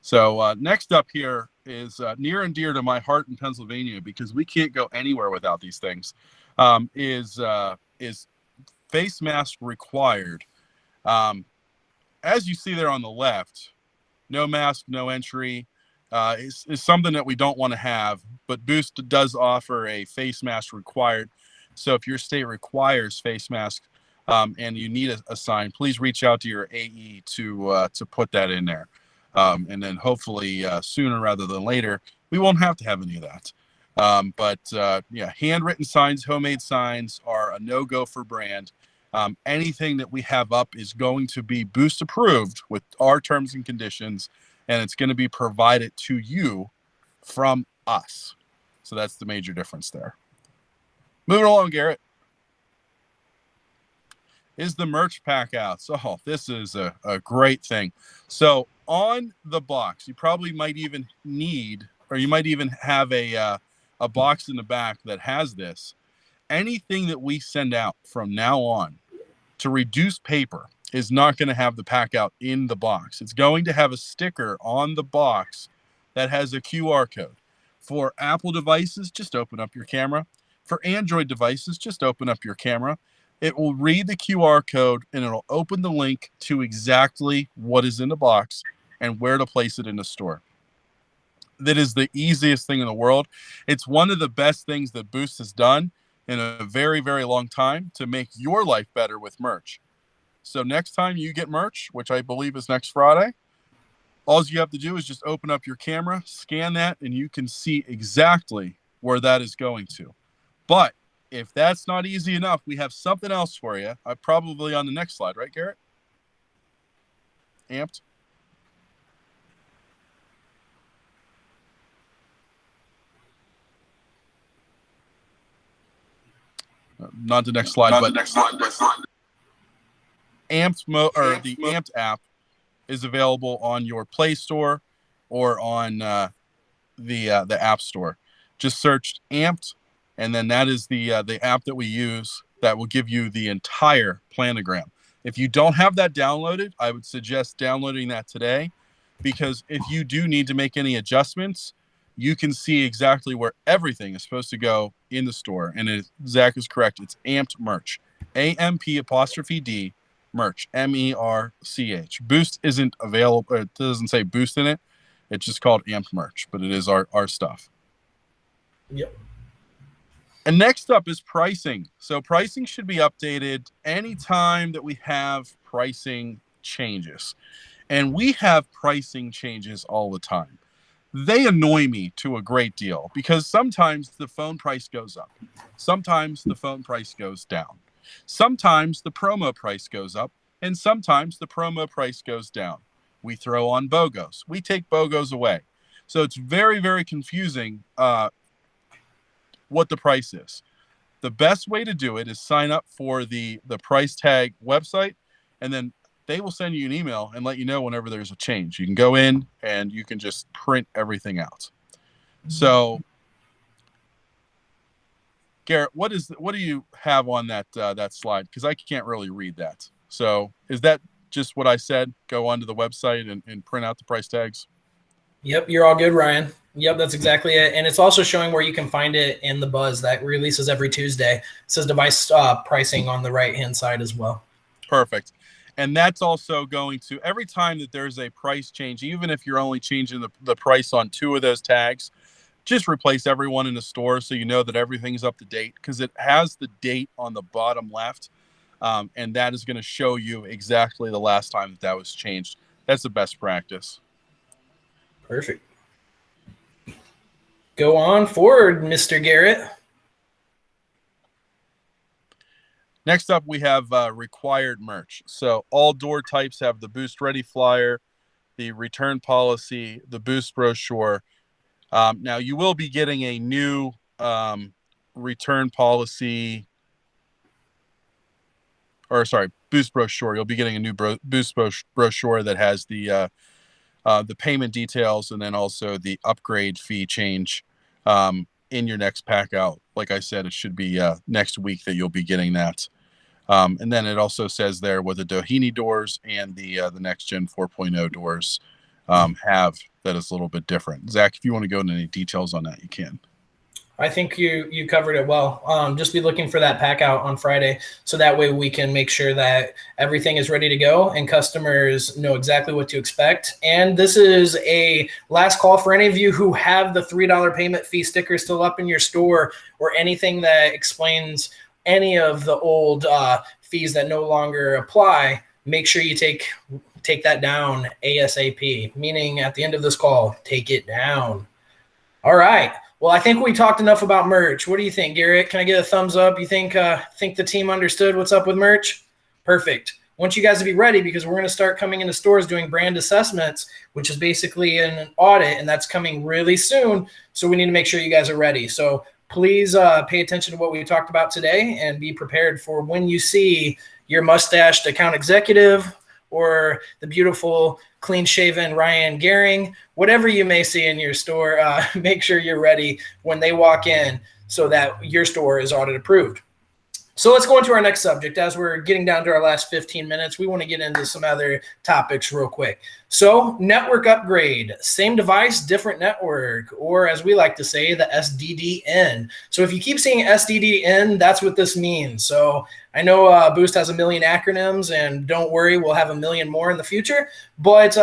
So next up here is near and dear to my heart in Pennsylvania because we can't go anywhere without these things. Is face mask required? As you see there on the left, no mask, no entry. is something that we don't want to have, but Boost does offer a face mask required. So if your state requires face mask and you need a sign, please reach out to your AE to put that in there. And then hopefully sooner rather than later, we won't have to have any of that. But handwritten signs, homemade signs are a no-go for brand. Anything that we have up is going to be Boost approved with our terms and conditions, and it's going to be provided to you from us. So that's the major difference there. Moving along, Garrett, is the merch Packouts. Oh, this is a great thing. So on the box, you probably might even need, or you might even have a box in the back that has this. Anything that we send out from now on to reduce paper is not going to have the Packout in the box. It's going to have a sticker on the box that has a QR code. For Apple devices, just open up your camera. For Android devices, just open up your camera. It will read the QR code and it'll open the link to exactly what is in the box and where to place it in the store. That is the easiest thing in the world. It's one of the best things that Boost has done in a very, very long time to make your life better with merch. So next time you get merch, which I believe is next Friday, all you have to do is just open up your camera, scan that, and you can see exactly where that is going to. But if that's not easy enough, we have something else for you. Probably on the next slide, right, Garrett? Amped? Not the next slide, but the next slide. The Amped app is available on your Play Store or on the App Store. Just search Amped, and then that is the app that we use that will give you the entire planogram. If you don't have that downloaded, I would suggest downloading that today, because if you do need to make any adjustments, you can see exactly where everything is supposed to go in the store. And Zach is correct. It's Amped Merch. AMP' merch. MERCH. Boost isn't available. It doesn't say Boost in it. It's just called Amped Merch, but it is our stuff. Yep. And next up is pricing. So pricing should be updated anytime that we have pricing changes. And we have pricing changes all the time. They annoy me to a great deal because sometimes the phone price goes up. Sometimes the phone price goes down. Sometimes the promo price goes up, and sometimes the promo price goes down. We throw on BOGOs. We take BOGOs away. So it's very, very confusing what the price is. The best way to do it is sign up for the price tag website, and then they will send you an email and let you know whenever there's a change. You can go in and you can just print everything out. So, Garrett, what do you have on that slide? Because I can't really read that. So, is that just what I said? Go onto the website and print out the price tags? Yep, you're all good, Ryan. Yep, that's exactly it. And it's also showing where you can find it in the Buzz that releases every Tuesday. It says device pricing on the right-hand side as well. Perfect. And that's also going to, every time that there's a price change, even if you're only changing the price on 2 of those tags, just replace everyone in the store so you know that everything's up to date, because it has the date on the bottom left, and that is going to show you exactly the last time that was changed. That's the best practice. Perfect. Go on forward, Mr. Garrett. Next up, we have required merch. So all door types have the Boost Ready flyer, the return policy, the Boost brochure. Now, you will be getting a new return policy, Boost brochure. You'll be getting a new Boost brochure that has the payment details and then also the upgrade fee change in your next pack out. Like I said, it should be next week that you'll be getting that. And then it also says there what the Doheny doors and the next gen 4.0 doors have that is a little bit different. Zach, if you want to go into any details on that, you can. I think you covered it well. Just be looking for that pack out on Friday, so that way we can make sure that everything is ready to go and customers know exactly what to expect. And this is a last call for any of you who have the $3 payment fee sticker still up in your store, or anything that explains any of the old fees that no longer apply. Make sure you take that down ASAP, meaning at the end of this call, take it down. All right. Well, I think we talked enough about merch. What do you think, Garrett? Can I get a thumbs up? You think the team understood what's up with merch? Perfect. I want you guys to be ready, because we're going to start coming into stores doing brand assessments, which is basically an audit, and that's coming really soon. So we need to make sure you guys are ready. So please pay attention to what we talked about today and be prepared for when you see your mustached account executive or the beautiful clean-shaven Ryan Gehring, whatever you may see in your store. Make sure you're ready when they walk in, so that your store is audit approved. So let's go into our next subject. As we're getting down to our last 15 minutes, we want to get into some other topics real quick. So network upgrade, same device, different network, or as we like to say, the SDDN. So if you keep seeing SDDN, that's what this means. So I know Boost has a million acronyms, and don't worry, we'll have a million more in the future. But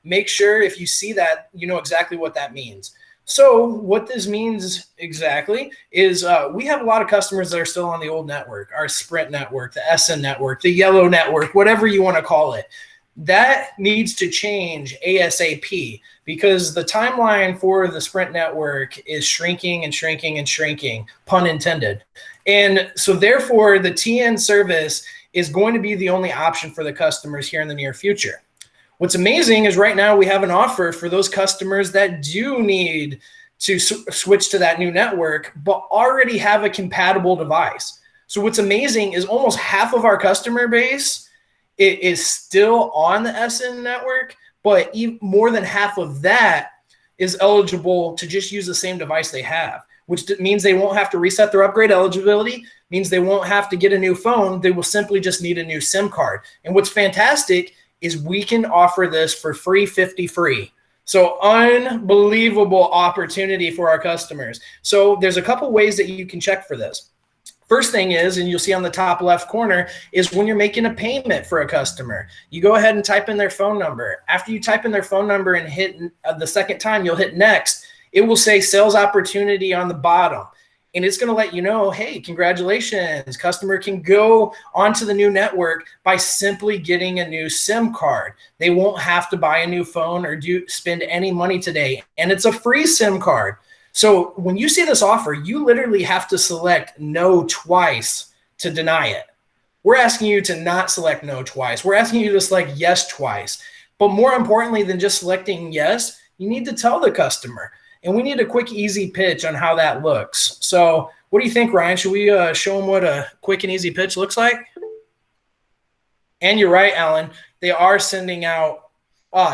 make sure if you see that, you know exactly what that means. So what this means exactly is we have a lot of customers that are still on the old network, our Sprint network, the SN network, the yellow network, whatever you want to call it. That needs to change ASAP, because the timeline for the Sprint network is shrinking and shrinking and shrinking, pun intended. And so therefore, the TN service is going to be the only option for the customers here in the near future. What's amazing is right now we have an offer for those customers that do need to switch to that new network, but already have a compatible device. So what's amazing is almost half of our customer base is still on the SN network, but even more than half of that is eligible to just use the same device they have, which means they won't have to reset their upgrade eligibility, means they won't have to get a new phone. They will simply just need a new SIM card. And what's fantastic is we can offer this for free, 50 free. So unbelievable opportunity for our customers. So there's a couple ways that you can check for this. First thing is, and you'll see on the top left corner, is when you're making a payment for a customer, you go ahead and type in their phone number. After you type in their phone number and hit the second time, you'll hit next. It will say sales opportunity on the bottom. And it's going to let you know, hey, congratulations, customer can go onto the new network by simply getting a new SIM card. They won't have to buy a new phone or spend any money today. And it's a free SIM card. So when you see this offer, you literally have to select no twice to deny it. We're asking you to not select no twice. We're asking you to select yes twice. But more importantly than just selecting yes, you need to tell the customer. And we need a quick, easy pitch on how that looks. So what do you think, Ryan? Should we show them what a quick and easy pitch looks like? And you're right, Alan. They are sending out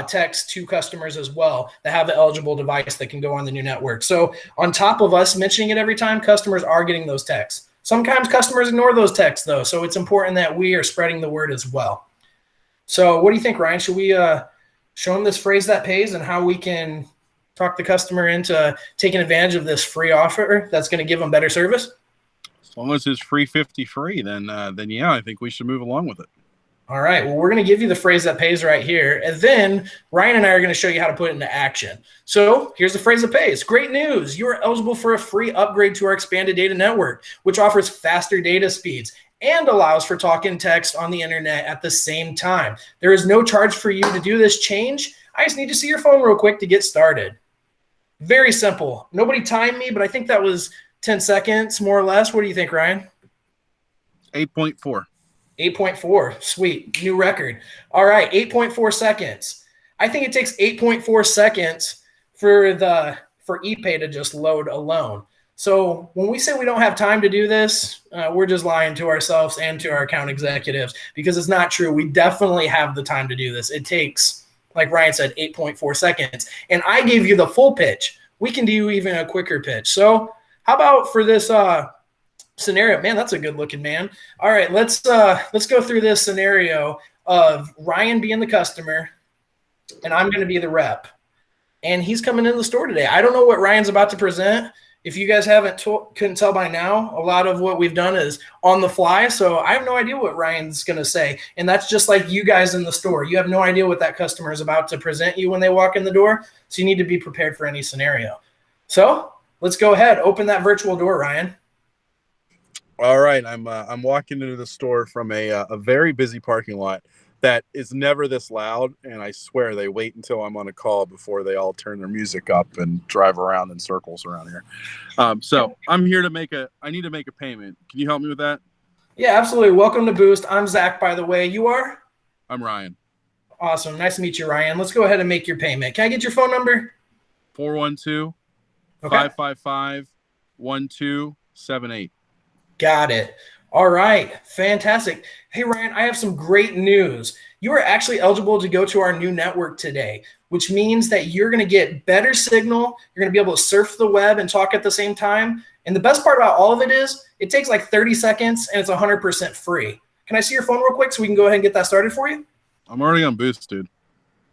text to customers as well that have an eligible device that can go on the new network. So on top of us mentioning it every time, customers are getting those texts. Sometimes customers ignore those texts, though. So it's important that we are spreading the word as well. So what do you think, Ryan? Should we show them this phrase that pays and how we can talk the customer into taking advantage of this free offer that's going to give them better service? As long as it's free 50 free, then yeah, I think we should move along with it. All right. Well, we're going to give you the phrase that pays right here. And then Ryan and I are going to show you how to put it into action. So here's the phrase that pays. Great news. You are eligible for a free upgrade to our expanded data network, which offers faster data speeds and allows for talk and text on the internet at the same time. There is no charge for you to do this change. I just need to see your phone real quick to get started. Very simple. Nobody timed me, but I think that was 10 seconds, more or less. What do you think, Ryan? 8.4. 8.4. Sweet. New record. All right. 8.4 seconds. I think it takes 8.4 seconds for ePay to just load alone. So when we say we don't have time to do this, we're just lying to ourselves and to our account executives, because it's not true. We definitely have the time to do this. It takes, like Ryan said, 8.4 seconds. And I gave you the full pitch. We can do even a quicker pitch. So how about for this scenario? Man, that's a good looking man. All right, let's go through this scenario of Ryan being the customer and I'm going to be the rep. And he's coming in the store today. I don't know what Ryan's about to present. If you guys couldn't tell by now, a lot of what we've done is on the fly. So I have no idea what Ryan's going to say. And that's just like you guys in the store. You have no idea what that customer is about to present you when they walk in the door. So you need to be prepared for any scenario. So let's go ahead. Open that virtual door, Ryan. All right. I'm walking into the store from a very busy parking lot that is never this loud. And I swear they wait until I'm on a call before they all turn their music up and drive around in circles around here. So I'm here I need to make a payment. Can you help me with that? Yeah, absolutely. Welcome to Boost. I'm Zach, by the way. You are? I'm Ryan. Awesome. Nice to meet you, Ryan. Let's go ahead and make your payment. Can I get your phone number? 412-555-1278. Got it. All right. Fantastic. Hey, Ryan, I have some great news. You are actually eligible to go to our new network today, which means that you're going to get better signal. You're going to be able to surf the web and talk at the same time. And the best part about all of it is it takes like 30 seconds and it's 100% free. Can I see your phone real quick so we can go ahead and get that started for you? I'm already on Boost, dude.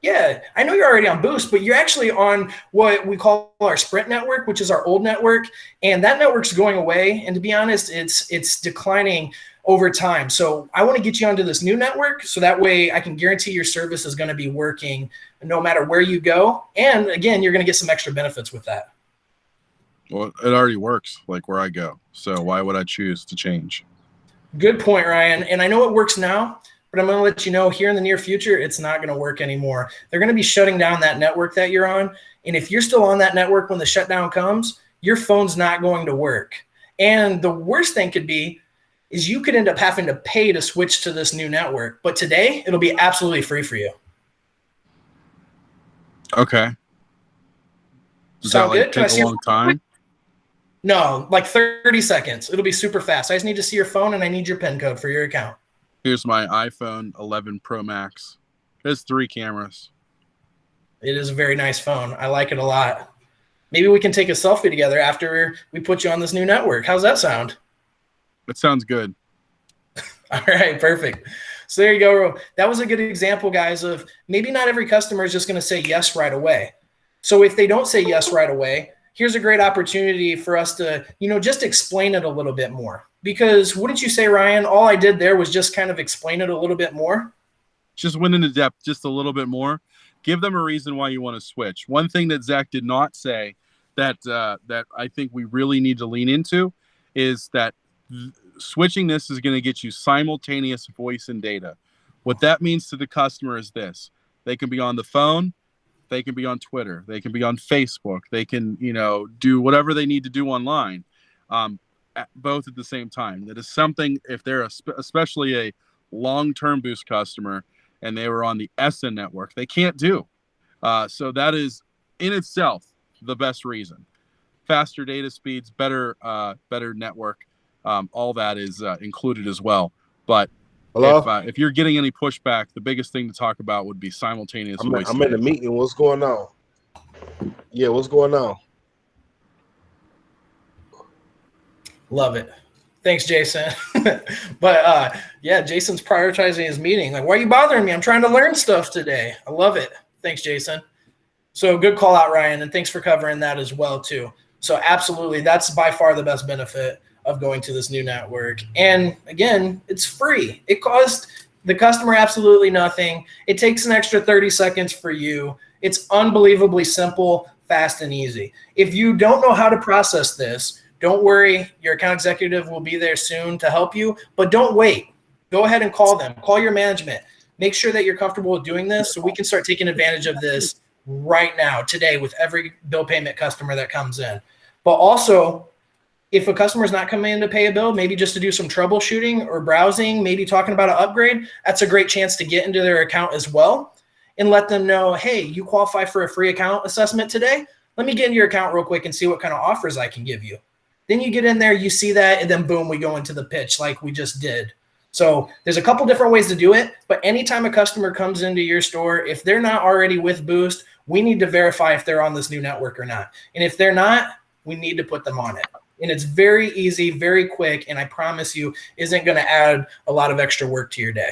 Yeah, I know you're already on Boost, but you're actually on what we call our Sprint network, which is our old network, and that network's going away. And to be honest, it's declining over time. So I want to get you onto this new network, so that way I can guarantee your service is going to be working no matter where you go. And again, you're going to get some extra benefits with that. Well, it already works like where I go. So why would I choose to change? Good point, Ryan. And I know it works now, but I'm going to let you know here in the near future, it's not going to work anymore. They're going to be shutting down that network that you're on. And if you're still on that network when the shutdown comes, your phone's not going to work. And the worst thing could be is you could end up having to pay to switch to this new network. But today, it'll be absolutely free for you. Okay. Does Sound that like good? Can I take see a long time? No, like 30 seconds. It'll be super fast. I just need to see your phone and I need your PIN code for your account. Here's my iPhone 11 Pro Max. It has 3 cameras. It is a very nice phone. I like it a lot. Maybe we can take a selfie together after we put you on this new network. How's that sound? It sounds good. All right, perfect. So there you go. That was a good example, guys, of maybe not every customer is just going to say yes right away. So if they don't say yes right away, here's a great opportunity for us to, just explain it a little bit more. Because wouldn't you say, Ryan, all I did there was just kind of explain it a little bit more? Just went into depth just a little bit more. Give them a reason why you want to switch. One thing that Zach did not say that I think we really need to lean into is that switching this is going to get you simultaneous voice and data. What that means to the customer is this. They can be on the phone. They can be on Twitter. They can be on Facebook. They can, do whatever they need to do online, both at the same time. That is something, if they're especially a long-term Boost customer and they were on the SN network, they can't do. So that is in itself the best reason. Faster data speeds, better network, all that is included as well. But if you're getting any pushback, the biggest thing to talk about would be simultaneous voice. I'm in a meeting. What's going on? Yeah, what's going on? Love it. Thanks, Jason. But yeah, Jason's prioritizing his meeting. Like, why are you bothering me? I'm trying to learn stuff today. I love it. Thanks, Jason. So good call out, Ryan, and thanks for covering that as well, too. So absolutely, that's by far the best benefit of going to this new network. And again, it's free. It costs the customer absolutely nothing. It takes an extra 30 seconds for you. It's unbelievably simple, fast, and easy. If you don't know how to process this, don't worry. Your account executive will be there soon to help you, but don't wait. Go ahead and call them. Call your management. Make sure that you're comfortable with doing this so we can start taking advantage of this right now, today, with every bill payment customer that comes in. But also, if a customer is not coming in to pay a bill, maybe just to do some troubleshooting or browsing, maybe talking about an upgrade, that's a great chance to get into their account as well and let them know, hey, you qualify for a free account assessment today. Let me get into your account real quick and see what kind of offers I can give you. Then you get in there, you see that, and then boom, we go into the pitch like we just did. So there's a couple different ways to do it, but anytime a customer comes into your store, if they're not already with Boost, we need to verify if they're on this new network or not. And if they're not, we need to put them on it. And it's very easy, very quick, and I promise you isn't going to add a lot of extra work to your day.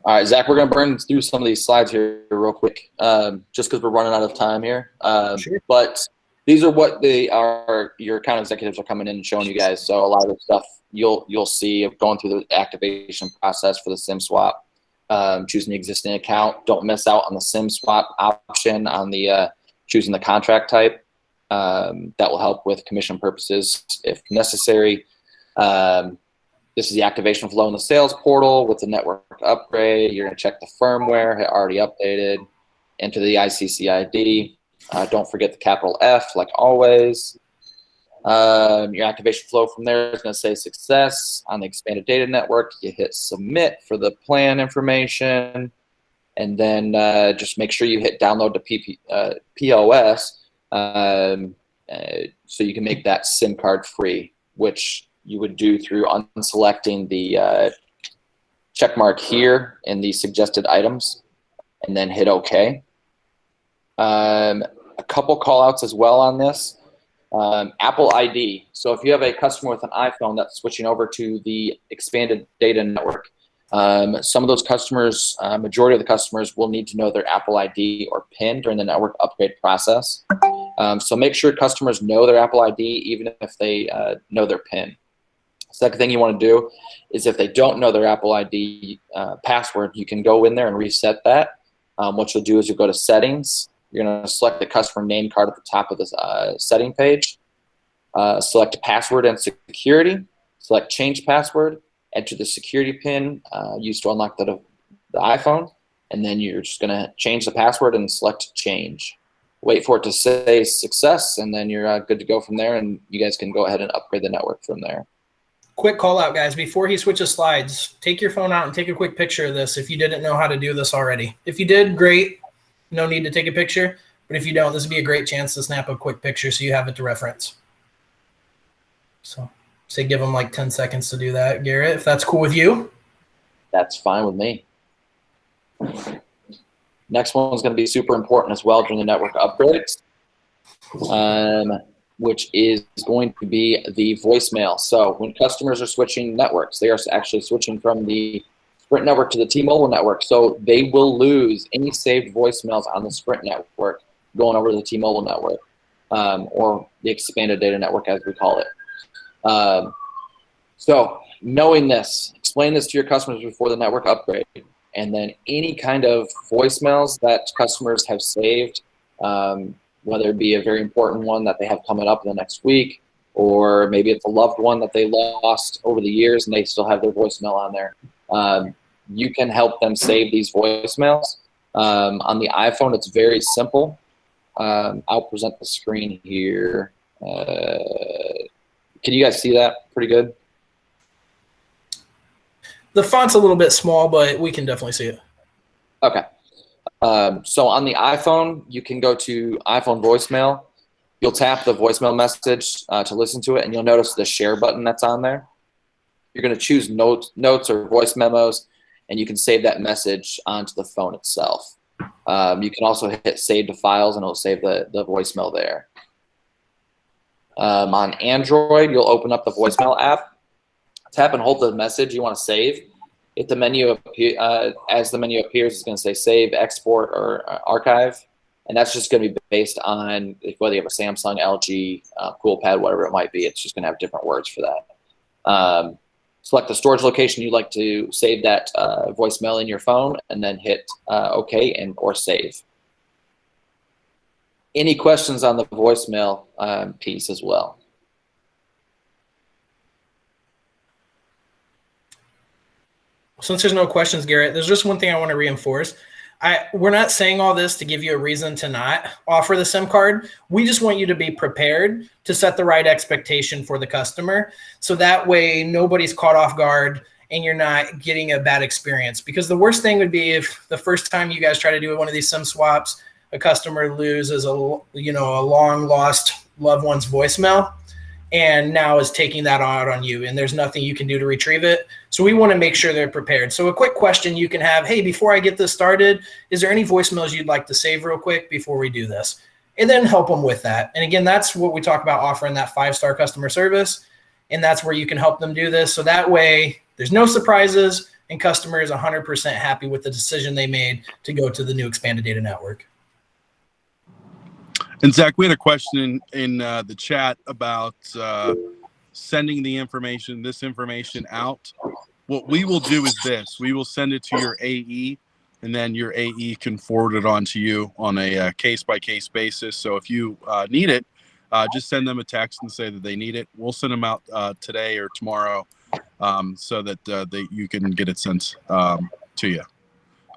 All right, Zach, we're going to burn through some of these slides here real quick, just because we're running out of time here. Sure. But these are what your account executives are coming in and showing you guys. So a lot of the stuff you'll see of going through the activation process for the SIM swap, choosing the existing account. Don't miss out on the SIM swap option on the choosing the contract type. That will help with commission purposes if necessary. This is the activation flow in the sales portal with the network upgrade. You're going to check the firmware, already updated, enter the ICC ID. Don't forget the capital F, like always. Your activation flow from there is going to say success. On the expanded data network, you hit submit for the plan information. And then just make sure you hit download to POS so you can make that SIM card free, which you would do through unselecting the check mark here in the suggested items and then hit OK. A couple call outs as well on this. Apple ID. So if you have a customer with an iPhone that's switching over to the expanded data network, some of those customers, majority of the customers will need to know their Apple ID or PIN during the network upgrade process. So make sure customers know their Apple ID even if they know their PIN. Second thing you want to do is if they don't know their Apple ID password, you can go in there and reset that. What you'll do is you'll go to settings. You're going to select the customer name card at the top of this setting page. Select password and security. Select change password. Enter the security PIN used to unlock the iPhone. And then you're just going to change the password and select change. Wait for it to say success, and then you're good to go from there. And you guys can go ahead and upgrade the network from there. Quick call out, guys. Before he switches slides, take your phone out and take a quick picture of this if you didn't know how to do this already. If you did, great. No need to take a picture. But if you don't, this would be a great chance to snap a quick picture so you have it to reference. So say give them like 10 seconds to do that, Garrett, if that's cool with you. That's fine with me. Next one is going to be super important as well during the network upgrades, which is going to be the voicemail. So when customers are switching networks, they are actually switching from the Sprint network to the T-Mobile network. So they will lose any saved voicemails on the Sprint network going over to the T-Mobile network, or the expanded data network as we call it. So knowing this, explain this to your customers before the network upgrade. And then any kind of voicemails that customers have saved, whether it be a very important one that they have coming up in the next week, or maybe it's a loved one that they lost over the years and they still have their voicemail on there. You can help them save these voicemails. On the iPhone, it's very simple. I'll present the screen here. Can you guys see that pretty good? The font's a little bit small, but we can definitely see it. Okay. So on the iPhone, you can go to iPhone voicemail. You'll tap the voicemail message to listen to it, and you'll notice the share button that's on there. You're going to choose notes or voice memos, and you can save that message onto the phone itself. You can also hit save to files, and it'll save the voicemail there. On Android, you'll open up the voicemail app. Tap and hold the message you want to save. If the menu as the menu appears, it's going to say save, export, or archive, and that's just going to be based on whether you have a Samsung, LG, CoolPad, whatever it might be. It's just going to have different words for that. Select the storage location you'd like to save that voicemail in your phone, and then hit OK or save. Any questions on the voicemail piece as well? Since there's no questions, Garrett, there's just one thing I want to reinforce. We're not saying all this to give you a reason to not offer the SIM card. We just want you to be prepared to set the right expectation for the customer, so that way nobody's caught off guard and you're not getting a bad experience. Because the worst thing would be if the first time you guys try to do one of these SIM swaps, a customer loses a long lost loved one's voicemail, and now is taking that out on you, and there's nothing you can do to retrieve it. So we want to make sure they're prepared. So a quick question you can have, hey, before I get this started, is there any voicemails you'd like to save real quick before we do this? And then help them with that. And again, that's what we talk about, offering that 5-star customer service. And that's where you can help them do this. So that way there's no surprises and customer is 100% happy with the decision they made to go to the new expanded data network. And Zach, we had a question in the chat about sending this information out. What we will do is this: we will send it to your AE, and then your AE can forward it on to you on a case-by-case basis. So if you need it, just send them a text and say that they need it. We'll send them out today or tomorrow, so that you can get it sent to you.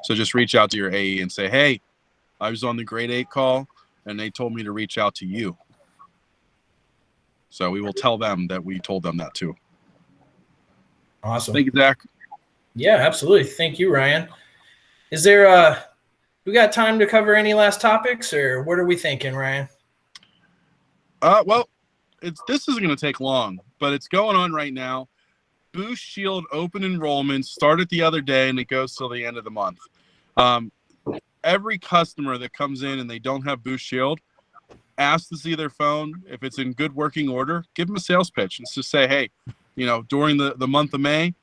So just reach out to your AE and say, hey, I was on the grade 8 call, and they told me to reach out to you. So we will tell them that we told them that too. Awesome. Thank you, Zach. Yeah, absolutely. Thank you, Ryan. Is there we got time to cover any last topics, or what are we thinking, Ryan? Well, this isn't going to take long, but it's going on right now. Boost Shield open enrollment started the other day, and it goes till the end of the month. Every customer that comes in and they don't have Boost Shield, ask to see their phone. If it's in good working order, give them a sales pitch and just say, hey, during the month of May,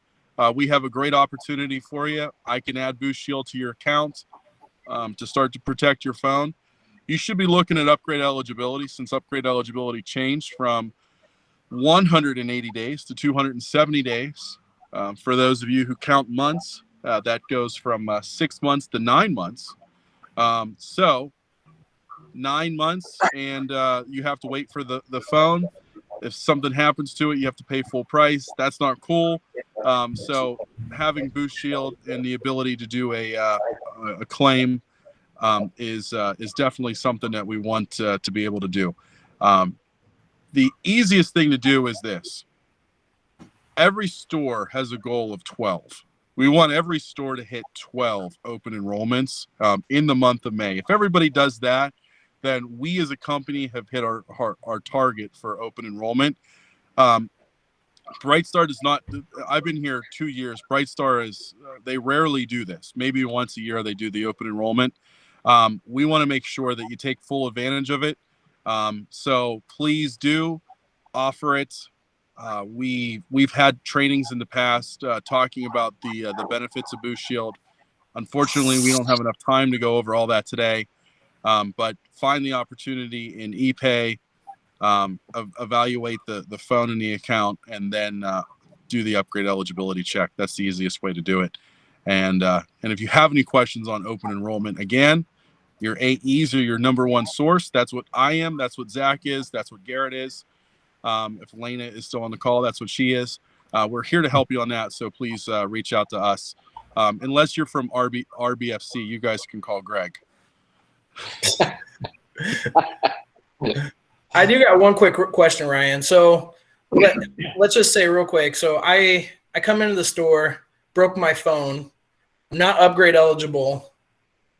we have a great opportunity for you. I can add Boost Shield to your account to start to protect your phone. You should be looking at upgrade eligibility, since upgrade eligibility changed from 180 days to 270 days. For those of you who count months, that goes from 6 months to 9 months. So 9 months, and you have to wait for the phone. If something happens to it, you have to pay full price. That's not cool. So having Boost Shield and the ability to do a claim is definitely something that we want to be able to do. The easiest thing to do is this. Every store has a goal of 12. We want every store to hit 12 open enrollments in the month of May. If everybody does that, then we as a company have hit our target for open enrollment. Brightstar does not. I've been here 2 years. Brightstar is. They rarely do this. Maybe once a year they do the open enrollment. We want to make sure that you take full advantage of it. So please do offer it. We've had trainings in the past talking about the benefits of Boost Shield. Unfortunately, we don't have enough time to go over all that today. But find the opportunity in ePay, evaluate the phone and the account, and then do the upgrade eligibility check. That's the easiest way to do it. And if you have any questions on open enrollment, again, your AEs are your number one source. That's what I am. That's what Zach is. That's what Garrett is. If Elena is still on the call, that's what she is. We're here to help you on that. So please reach out to us. Unless you're from RBFC, you guys can call Greg. I do got one quick question, Ryan. So let's just say real quick. So I come into the store, broke my phone, I'm not upgrade eligible,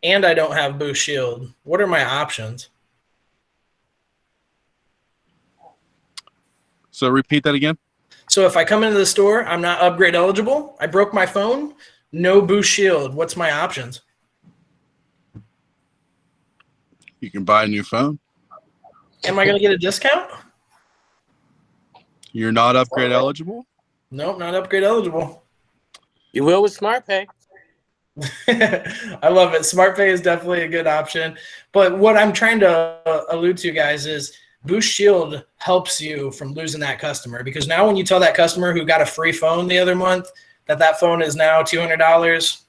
and I don't have Boost Shield. What are my options? So repeat that again. So if I come into the store, I'm not upgrade eligible, I broke my phone, no Boost Shield. What's my options? You can buy a new phone. Am I going to get a discount? You're not upgrade eligible? Nope, not upgrade eligible. You will with SmartPay. I love it. SmartPay is definitely a good option. But what I'm trying to allude to, guys, is Boost Shield helps you from losing that customer, because now when you tell that customer who got a free phone the other month that phone is now $200,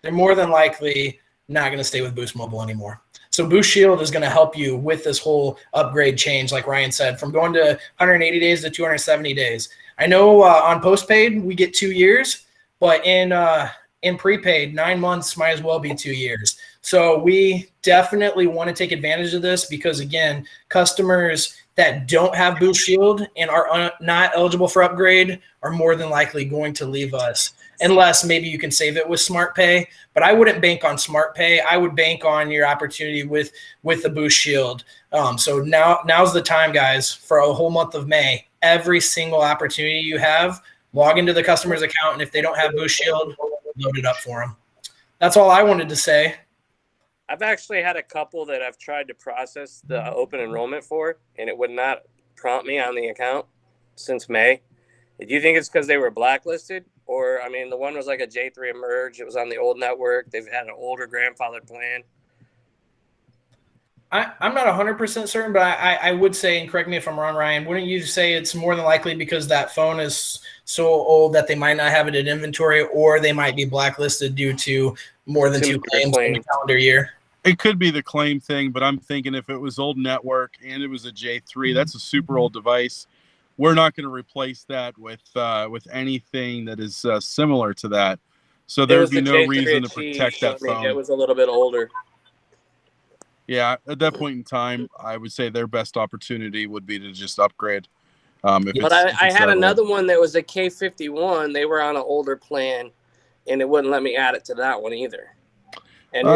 they're more than likely not going to stay with Boost Mobile anymore. So Boost Shield is going to help you with this whole upgrade change, like Ryan said, from going to 180 days to 270 days. I know on postpaid we get 2 years, but in prepaid, 9 months might as well be 2 years. So we definitely want to take advantage of this, because, again, customers that don't have Boost Shield and are not eligible for upgrade are more than likely going to leave us, unless maybe you can save it with SmartPay. But I wouldn't bank on SmartPay. I would bank on your opportunity with the Boost Shield. So now's the time, guys, for a whole month of May. Every single opportunity you have, log into the customer's account, and if they don't have Boost Shield, load it up for them. That's all I wanted to say. I've actually had a couple that I've tried to process the open enrollment for, and it would not prompt me on the account since May. Do you think it's because they were blacklisted? Or, I mean, the one was like a J3 Emerge. It was on the old network. They've had an older grandfather plan. I'm not 100% certain, but I would say, and correct me if I'm wrong, Ryan, wouldn't you say it's more than likely because that phone is so old that they might not have it in inventory, or they might be blacklisted due to more than two claims in the calendar year? It could be the claim thing, but I'm thinking if it was old network and it was a J3, that's a super old device. We're not going to replace that with anything that is similar to that. So there would be no reason to protect that phone. It was a little bit older. Yeah, at that point in time, I would say their best opportunity would be to just upgrade. But I had another one that was a K51. They were on an older plan, and it wouldn't let me add it to that one either. And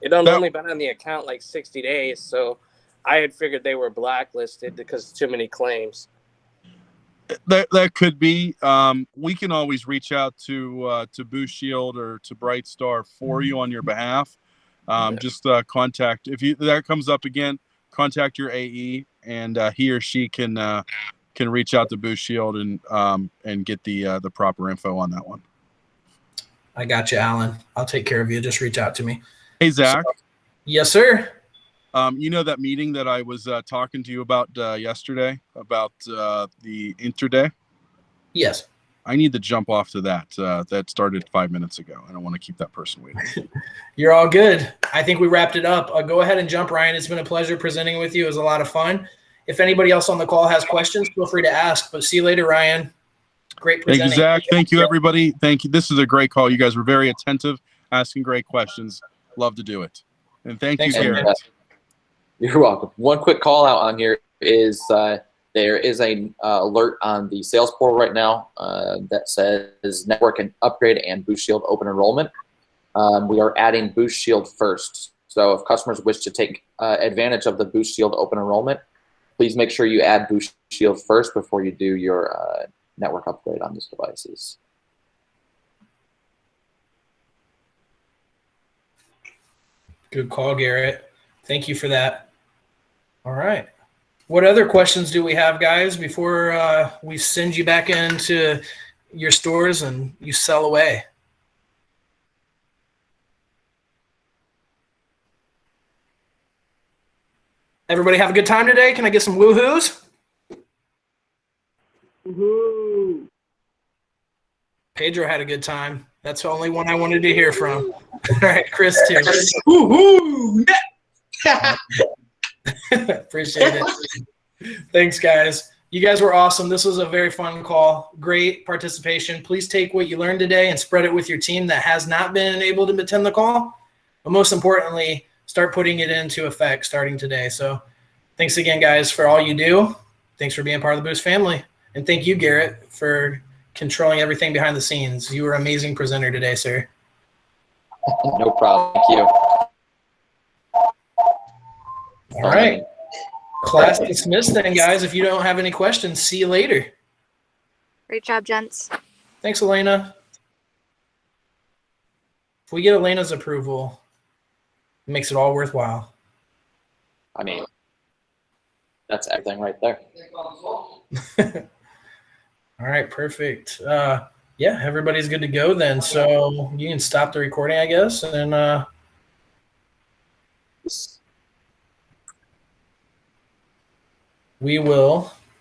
it only been on the account like 60 days, so I had figured they were blacklisted because too many claims. That could be. We can always reach out to Boost Shield or to Brightstar for you on your behalf. Just contact, if that comes up again, contact your AE, and he or she can reach out to Boost Shield and get the proper info on that one. I got you, Alan. I'll take care of you. Just reach out to me. Hey, Zach. Yes, sir. You know that meeting that I was talking to you about yesterday about the Interday? Yes. I need to jump off to that. That started 5 minutes ago. I don't want to keep that person waiting. You're all good. I think we wrapped it up. Go ahead and jump, Ryan. It's been a pleasure presenting with you. It was a lot of fun. If anybody else on the call has questions, feel free to ask. But see you later, Ryan. Great presenting. Thank you, Zach. Thank you, everybody. Thank you. This is a great call. You guys were very attentive, asking great questions. Love to do it. And thanks you, Garrett. You're welcome. One quick call out on here is there is a alert on the sales portal right now that says network and upgrade and Boost Shield open enrollment. We are adding Boost Shield first. So if customers wish to take advantage of the Boost Shield open enrollment, please make sure you add Boost Shield first before you do your network upgrade on these devices. Good call, Garrett. Thank you for that. All right. What other questions do we have, guys, before we send you back into your stores and you sell away? Everybody have a good time today? Can I get some woohoos? Woohoo! Pedro had a good time. That's the only one I wanted to hear from. All right, Chris too. Woohoo! Yeah. Appreciate it. Thanks, guys. You guys were awesome. This was a very fun call. Great participation. Please take what you learned today and spread it with your team that has not been able to attend the call. But most importantly, start putting it into effect starting today. So thanks again, guys, for all you do. Thanks for being part of the Boost family. And thank you, Garrett, for controlling everything behind the scenes. You were an amazing presenter today, sir. No problem. Thank you. All right. Class dismissed then, guys. If you don't have any questions, see you later. Great job, gents. Thanks, Elena. If we get Elena's approval, it makes it all worthwhile. I mean, that's everything right there. All right, perfect. Yeah, everybody's good to go then. So you can stop the recording, I guess, and we will